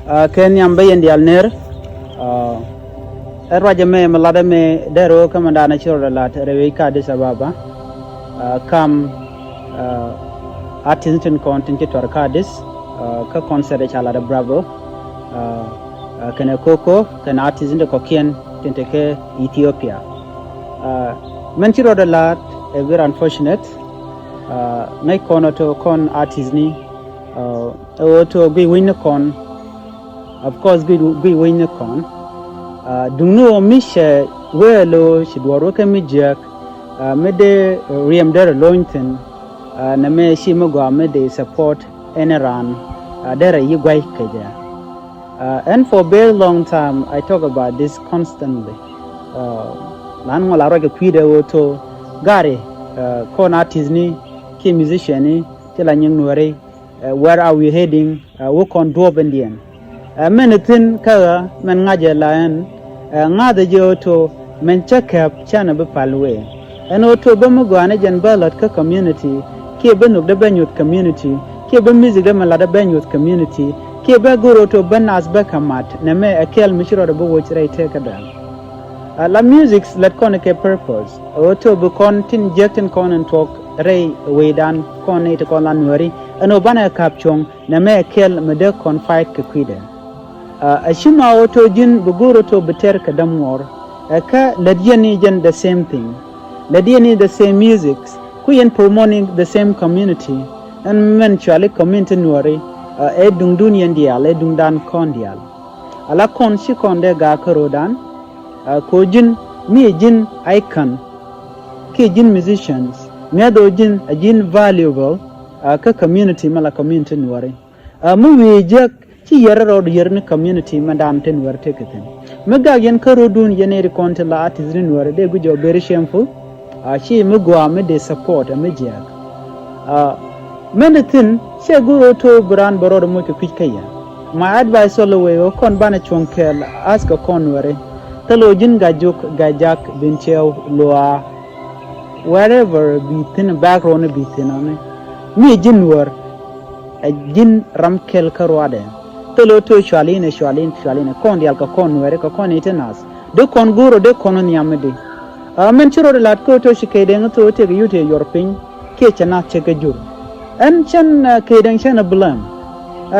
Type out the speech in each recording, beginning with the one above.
Ken yamba yendi alner erwaje me malada me dero kamanda na chiro lat rewe ka Addis Ababa kam artisan content ke tor ka Addis ka concert chala da Bravo kana Koko kana artisan de kokien tente ke Ethiopia men chiro lat very unfortunate ngai kono to kon artisan to be win kon. Of course, good win con. Dunno mishe welo shidwaro ke mijak mede riem der lointen na me shimogwa mede support eneran there yigwai keja. And for a very long time I talk about this constantly. Lan wala roge kwide woto gare kon artist ni ki musician ni tela nyngware where are we heading work on dobendian. Menetin kara men ngaje laen ngade joto men check-up chana be palwe en oto be mugwane jen balot ka community ke be nuk de benyut community ke be music de malada benyut community ke be goro to benas be kamat na me akel mishiro de bo chire take da la music let kon ke purpose oto be kon tin jekten kon and talk ray we dan kon ite kon la nwari en obana kapchong na me akel me de kon fight ke kwide ashima auto jin buguro to beter kadamor ka ladiyani jen the same thing ladiyani the same music kuyen promoting the same community and eventually community nuari dung dunian dial dung dan kon dial ala kon shi kon de ga karodan ko jin mi jin icon ki jin musicians medo jin valuable ka community mala community nuari mu wi jek ci yararo yerne community madam ten werte keten mega yen karo dun yene reconte la artisan wore de gujo very shameful she mugwa me de support me jiak menetin she go to brand borod mo ke pikaya my advice all the way o kon bana chonkel ask a kon wore telo jin gajak bin chew loa wherever be thin background be thin on me jin wor a jin ramkel karwade telo to shwaline kon dial ka kon were ka kon itenas de kon guro de kon nyamde men chiro lat ko to shikeden to te yute yorpin ke chana cheke jur en chen keden chen blam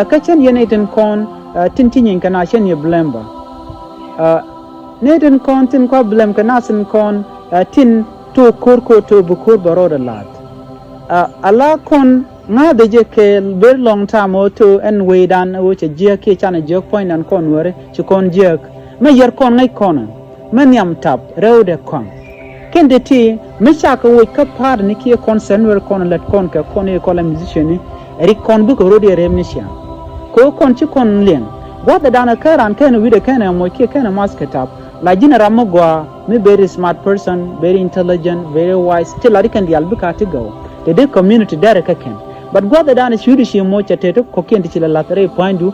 ka chen yeneten kon tintin kana chen ye blemba neden kon tin ko blem kana sin kon tin to korko to bukur baroda lat ala kon na de je ke very long time to and way dan which je ke chana je point and kon wore chi kon je me yer kon ngai kon men yam tap rewde kon kende ti me chaka wo ka par ni ke concern wer kon let kon ka kon e ko la musician ni ri kon bu ko rodi remission ko kon chi kon len wada dana karan kan wi de kan mo ke kan mask tap la jinara mo gwa me very smart person very intelligent very wise till ari kan dial bu ka ti go the community dare ka ken but go the dan shuri shi mo chate to ko kendi chila latre pointu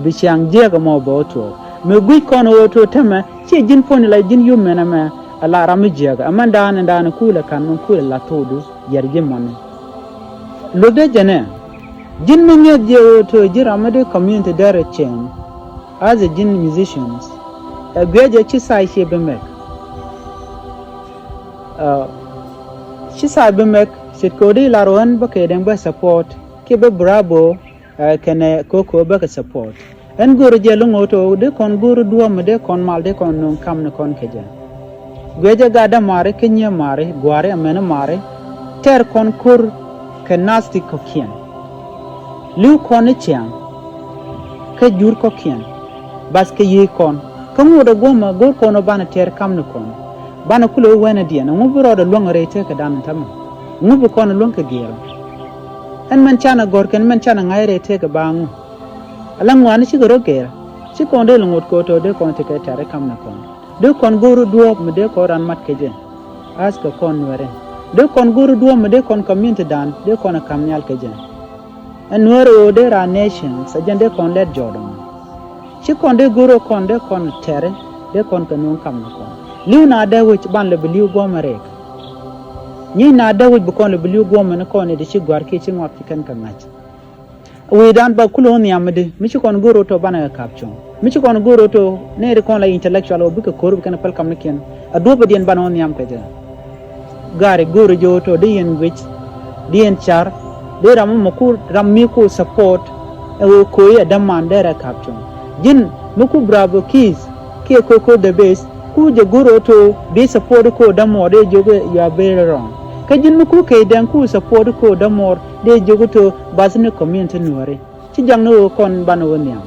bi chang jega mo boto me gui kono to tema chi jin poni la jin yum mena ma ala ram jega amanda an dan kula kan mon kula la todu yerje mon lo de jene jin me je to jira ma de community dare chen as a jin musicians a gweje chi sai she be mek chi sai be mek sit kodi la rohan ba ke deng ba support ke be Bravo kene Koko ba ka support en guru je lungo to de kon guru duo me de kon mal de kon non kam ne kon keja gweje ga da mare kenya mare gware amena mare ter kon kur ke nasti ko kien lu kon chiang ke jur ko kien bas ke yi kon kamu da goma gor kono bana ter kam ne kon bana kulo wena dia na mu bro da longare te ka dan tam ngubu kono lonka gero en man chana gorken man chana ngaire te ga bangu alang wani chi goro gera chi konde lungot ko to de kon te ka tare kam na kon de kon guru duo me de ko ran mat keje as ka kon were de kon guru duo me de kon community dan de kon kam nyal keje en were o de ra nation sa jende kon let jodon chi konde guru konde kon tere de kon ka non kam na kon liuna de wich ban le biliu go mare ni na dawud bu kon le bliu go man ko ne de ci gwar ke ci ngop ci kan kan ngach we dan ba kulo ni amade mi ci kon goro to bana caption mi ci kon goro to ne re kon la intellectual o buka korbu kana pal kam ken ado ba dien bana on yam kaja gare goro jo to de yen wich de yen char de ram mo ku ram mi ku support e ko ya damman de ra caption jin muku bravo keys ke Koko the base ku je goro to be support ko damo de jogo you are very wrong kajin muku kdenk ku support ko damo de jogo to basne community nuare ci jangno kon bana woniam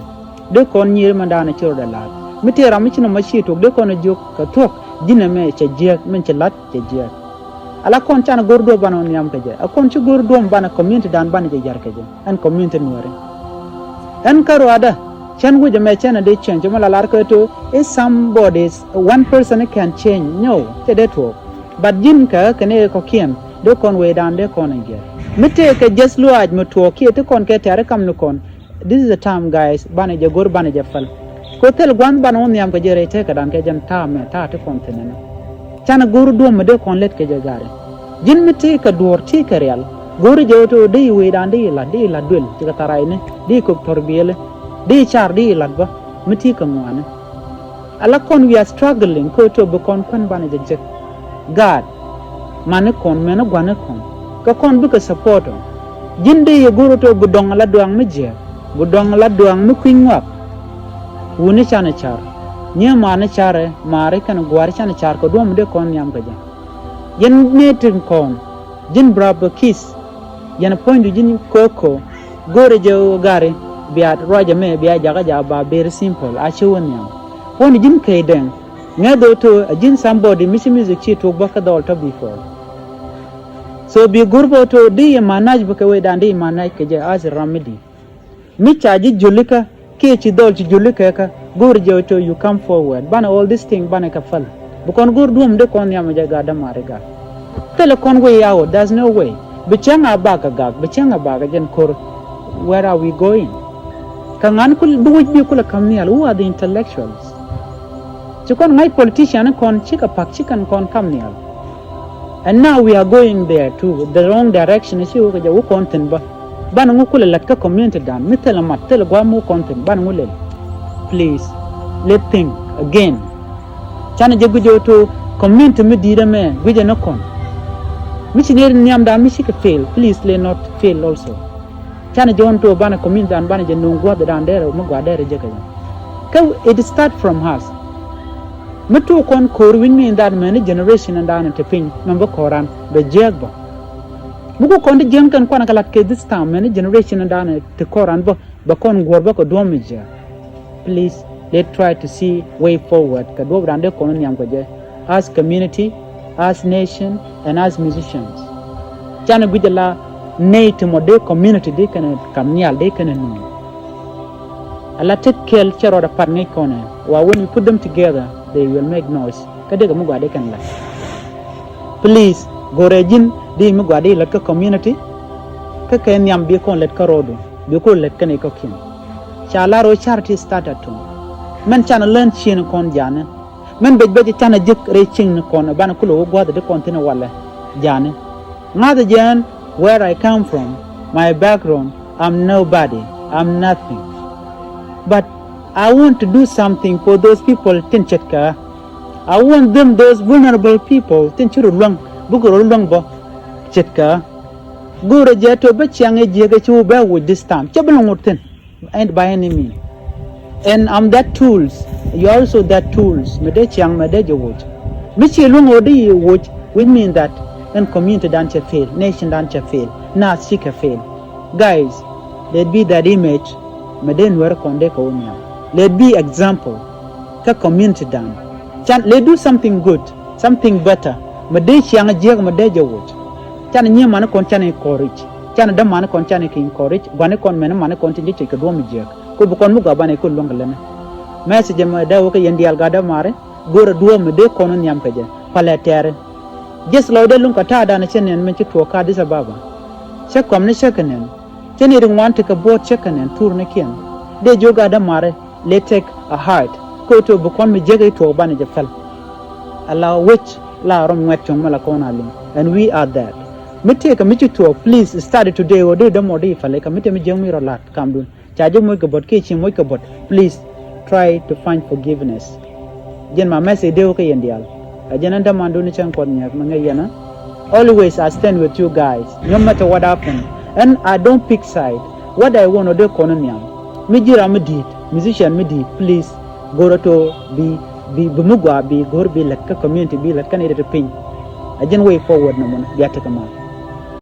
de kon nyir mandana ci roda la mitera mi ci no machi to de kon jog ka tok dina me ci jek men ci lat ci jek ala kon tan gordo bana woniam ka je akon ci gordo bana community dan bana je jar ka je an community nuare an karo ada chan go jame chan de change mala lar ka to is somebody's one person can change no te de to but jin ka kane ko kien de kon we dan de kon nge mite ka just luaj mo to ki te kon ke tare kam no kon this is the time guys bana je gor bana je fal ko tel gwan bana on yam ka jere te ka dan ke jan ta me ta te kon tenena chan gor do mo de kon let ke je gare jin mite ka dor ti ka real gor je to de we dan de la dul ti ka tarai ne de ko torbiyele de char de la ba mite ka ngwane ala kon we are struggling ko to be kon bana je god mane kon mena gwana kon ka kon bu ka support jinde ye goro to budong la doang meje budong la doang mu kwingwa woni chana char nye mane chare mare kan gwar chana char ko dom de kon yam ka ja yen netin kon jin brabo kiss yen point jin Koko gore je gare biat roja me biya jaga ja ba very simple a chewon yam pon jin kdenk ngado to jin somebody music chi to baka dol to before so bi gurbo to di manaj baka we dan di manaj ke je as remedy mi chaji julika ke chi dol chi julika ka gurjo to you come forward bana all this thing bana ka fal bukon gur dum de kon yam jaga da marega tele kon we yawo there's no way bichanga baga gag bichanga baga jen kor where are we going kangan kul buwij bi kula kamnial who are the intellectuals chikon ngai politician kon chika pak chikan kon kamnial and now we are going there too the wrong direction is you ga content ba ban ngukule latka community dan mitela matel gwa mu content ban ngule please let's think again chana jegujo to community mi dira me guje no kon missionary nyam da mi shika fail please let not fail also chana jon to ban community dan ban je nungwa dan dere mo gwa dere je ka it start from us metu kon kor win me that many generation and down to pin number koran the jagba buku kon de jeng kan kon kala ke this time many generation and down to koran ba kon gorba ko domija please let's try to see way forward ka do brande kon nyam ko je as community as nation and as musicians jana gudela nate mo de community de kan kamnial de kan no ala tekkel chero da par ngai kone wa when we put them together they will make noise kadega mu gade kan la please gorejin di mu gade la ka community ka ken yam bi kon let karodo bi ko let kan ko kin chala ro charity start at men chana learn chin kon jana men be chana jik re chin kon bana kulo gwada de kontina wala jana ngada jan where I come from my background I'm nobody I'm nothing but I want to do something for those people tinchetka I want them those vulnerable people tinchuru long bugoro long bo chetka gura jeto be chiange jege chu be with this time chablongoten and by any means and I'm that tools you also that tools mede chiang mede jewot michi lungo di watch which mean that and community dan che fail nation dan che fail na sika fail guys let be that image mede nwer konde ko nya let be example ka community dan chan let do something good something better mede chiang jeg mede jewot chan nyi man kon chan encourage chan da man kon chan encourage gwane kon men man kon tin je ko do mi jeg ko bu kon mu ga bane ko longalene message ma da ko yendial ga da mare gora duo mede kon nyam ka je palatere just lo de lun ka ta da na chen men ci to ka Addis Ababa che kom ne chekanen chen ri want ka bot chekanen tour ne kien de joga da mare let take a heart ko to bu kon mi jege to bane je fel Allah which la rom wet chong mala kon alim and we are that me take a me to please start today or do the more if like a me me jeng mi rolat kam dun cha je moy ko bot ke chi moy ko bot please try to find forgiveness jen ma message de ko yendial ajenanta mandu ni chan kon nyak ma yana always I stand with you guys no matter what happens and I don't pick side what I want to do kononyam me jira me did musician me did please go to be mugwa be go be like community be like can it pin ajen way forward no mon biata kama